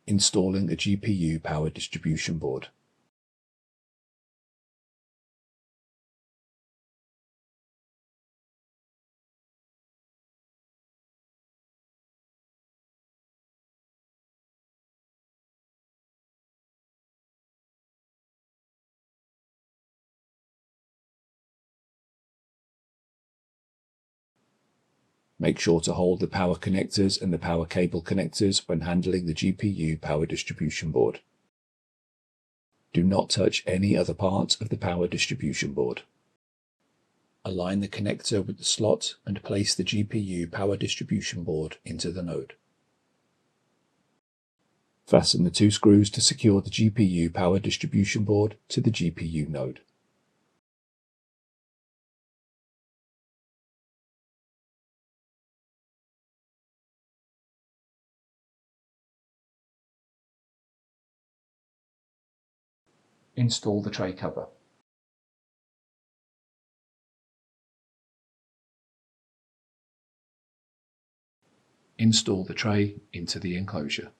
Installing a GPU power distribution board. Make sure to hold the power connectors and the power cable connectors when handling the GPU power distribution board. Do not touch any other parts of the power distribution board. Align the connector with the slot and place the GPU power distribution board into the node. Fasten the 2 screws to secure the GPU power distribution board to the GPU node. Install the tray cover. Install the tray into the enclosure.